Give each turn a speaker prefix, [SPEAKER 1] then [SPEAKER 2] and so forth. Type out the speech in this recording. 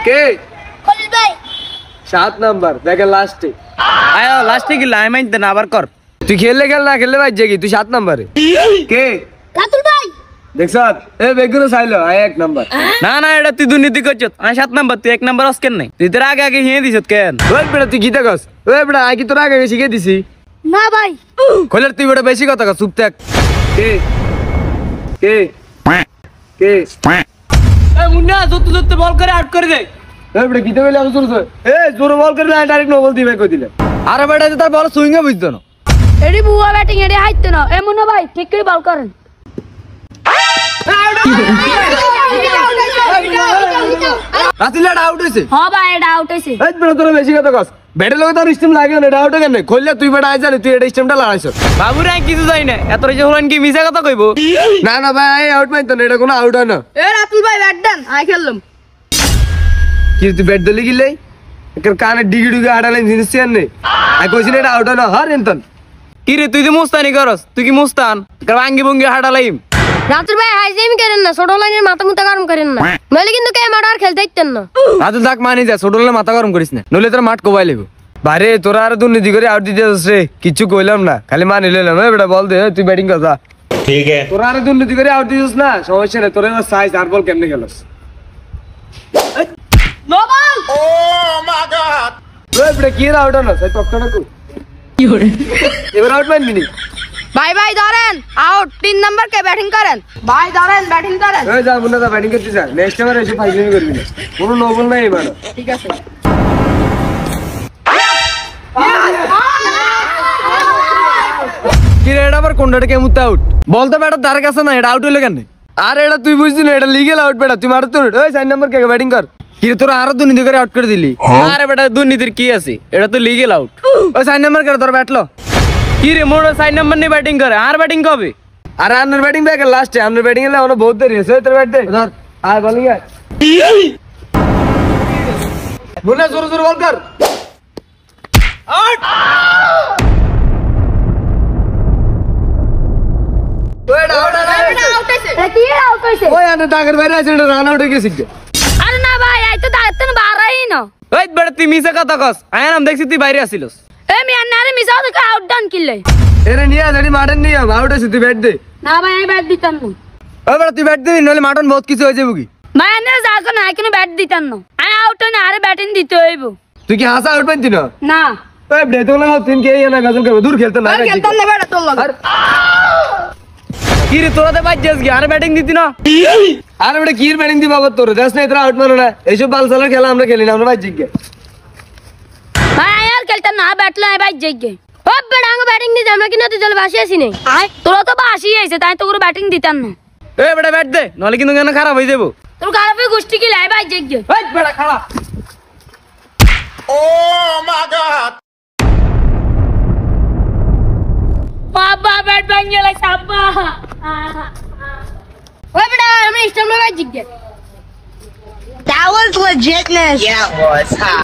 [SPEAKER 1] কে
[SPEAKER 2] খলিল ভাই
[SPEAKER 1] 7 নাম্বার দেখে লাস্টে
[SPEAKER 3] আয় লাস্টে কি লাই মাইতে না আবার কর
[SPEAKER 1] তুই খেললে খেল না খেললে ভাই জেগি তুই 7 নাম্বারে কে
[SPEAKER 2] রাতুল ভাই
[SPEAKER 1] দেখছ এ বেগুলো চাইলো আয় 1 নাম্বার
[SPEAKER 3] না না এটা তুই দুর্নীতি করছত আমি 7 নাম্বার তুই 1 নাম্বার অস্কেন নাই তুই তোর আগে আগে হিয়ে দিছত কেন
[SPEAKER 1] ওই বেটা তুই গীতা কস ওই বেটা আই কি তোর আগে শিখে দিছি
[SPEAKER 2] না ভাই
[SPEAKER 1] খোলের তুই বেটা বেশি কথা কস চুপ থাক কে কে কে
[SPEAKER 3] এ মুন্না যত বল করে আউট করে দে
[SPEAKER 1] ওই বেটা গীতা কইলে আমি শুনছ এ জোরে বল করে না ডাইরেক্ট নো বল দিবে কই দিলে আরে বেটা তার বল সুইংয়ে বুঝতো না
[SPEAKER 2] এডি বুয়া ব্যাটিং এডি হাইতে না এ মুন্না ভাই ঠিক করে বল করেন
[SPEAKER 1] রাতিলাটা আউট হইছে
[SPEAKER 2] হ্যাঁ ভাই এটা আউট হইছে
[SPEAKER 1] এই বেটা তোর বেশি কথা কস ব্যাটের লগে তোর স্টিম লাগে না এটা আউট কেন খোললে তুই বেটা আই জানি তুই এটা স্টিমটা লাগাইছ
[SPEAKER 3] বাবু রে কিছু যাই না এত যে হলেন কি মিছা কথা কইবো
[SPEAKER 1] না না ভাই আই আউট মাইতো না এটা কোনো আউট হয় না
[SPEAKER 2] এ রাতুল ভাই ব্যাট দেন আই খেললাম
[SPEAKER 1] কি তুই ব্যাট দলি গিলে এর কানে ডিগি ডিগি আড়ালে জিনিস চেন নেই আই কইছিস এটা আউট হয় না হার এনতন
[SPEAKER 3] কি রে তুই তো মুস্তানি করস তুই কি মুস্তান কাঙ্গি বঙ্গি হাডালাইম
[SPEAKER 2] রাতুল ভাই হাইজেমি করেন না ছোট লাইনের মাথা মুতা গরম করেন না নইলে কিন্তু কে মার্ডার খেলতে দিতেন না
[SPEAKER 1] রাতুল থাক মানি যা ছোট হলে মাথা গরম করিস না নইলে তোর মাঠ কোবাই লেগো বারে তোরা আর দুর্নীতি করে আউট দিতে যাস রে কিচ্ছু কইলাম না খালি মানি লইলাম এ বেটা বল দে তুই ব্যাটিং কর যা
[SPEAKER 4] ठीक है
[SPEAKER 1] তোরা আর দুর্নীতি করে আউট দিছিস না সমস্যা নেই তোরা সাইজ আর বল কেমনে খেলস
[SPEAKER 2] নো বল
[SPEAKER 1] ওই বেটা কি আউট হলো সেই টকটাটা কই কি হরে এবার আউট মানবি নি
[SPEAKER 2] ভাই ভাই ধরেন আউট 3 নাম্বার কে ব্যাটিং করেন ভাই ধরেন ব্যাটিং করেন
[SPEAKER 1] এই যা মুন্না দা ব্যাটিং করতে যা নেক্সট এবার এসে ফাইনাল করবি না কোনো নো বল নাই এবার
[SPEAKER 2] ঠিক আছে
[SPEAKER 1] কি রে এটা আবার কোনটা কেমন আউট বল তো বেটা তার কাছে না এটা আউট হলো কেন আর এটা তুই বুঝছিস না এটা লিগ্যাল আউট বেটা তুই মারতো ওই 4 নাম্বার কে ব্যাটিং কর কি রে তোরা আরো দুর্নীতি করে আউট করে দিলি
[SPEAKER 3] আরে বেটা দুর্নীতির কি আছে এটা তো লিগেল আউট
[SPEAKER 1] ওই 4 নাম্বার করে তোর ব্যাটলো
[SPEAKER 3] কি রে মোর 4 নাম্বার নিয়ে ব্যাটিং করে আর ব্যাটিং কবে
[SPEAKER 1] আর আন্নার ব্যাটিং ব্যাক লাস্টে আন্নার ব্যাটিং এলে অনেক বহুত দেরি হয়েছে তোর ব্যাট দে ধর আর বলিং আয় মুন্না জোরে জোরে বল কর আউট ওই আউট
[SPEAKER 2] আউট হইছে এটা কি আউট হইছে
[SPEAKER 1] ওই আন্নার টাকার বাইরে আছে এটা রান আউট হয়ে গেছে
[SPEAKER 2] আরে না ভাই আই তো দাঁতন বাড়াই না
[SPEAKER 3] ওই বেটা তুই মিছা কথা কস আয় নাম দেখছি তুই বাইরে আসিলস
[SPEAKER 2] এ মি আন্নারে মিসাও তো আউট ডান কিলে
[SPEAKER 1] এরে নিয়ে আদি মাঠের নিয়ে আউট হয়েছে তুই ব্যাট দে
[SPEAKER 2] না ভাই আমি ব্যাট দিতাম না
[SPEAKER 1] ওই বেটা তুই ব্যাট দিবি নইলে মাঠন বহুত কিছু হয়ে যাবে কি
[SPEAKER 2] ভাই আন্নারে যাকো না কেন ব্যাট দিতাম না আমি আউট না আরে ব্যাটিং দিতে হইব
[SPEAKER 1] তুই কি হাসা আউট পাইতি না
[SPEAKER 2] না
[SPEAKER 1] ওই ব্রেতো না তিন কে না গজল করবে দূর খেলতে না
[SPEAKER 2] খেলতাম না ব্যাট তোর লগে
[SPEAKER 3] কি রে তোরা তো বাজ্জাস কি আর ব্যাটিং দিতি না
[SPEAKER 1] আর বেটা কি ব্যাটিং দি বাবা তোর দেশ না এতরা আউট মারো না এইসব বাল সালার খেলা আমরা খেলি না আমরা ভাই জিগে
[SPEAKER 2] ভাই আর খেলতাম না ব্যাট লাই ভাই জিগে ও বেটা আঙ্গ ব্যাটিং দিতে আমরা কিনা তুই জল বাসি আছি নে তোরা তো বাসি আইছে তাই তো করে ব্যাটিং দিতাম না
[SPEAKER 3] এ বেটা ব্যাট দে নলে কিন্তু কেন খারাপ হয়ে যাবো
[SPEAKER 2] তোর খারাপে গোষ্ঠী কি লাই ভাই জিগে
[SPEAKER 3] এই বেটা খারাপ
[SPEAKER 2] বাবা ব্যাট ভাঙিয়ে লাই সাব্বা ওই বেটা আমরা স্টাম্প ভাই জিগে
[SPEAKER 5] That was legitness. Yeah, it was. Ha.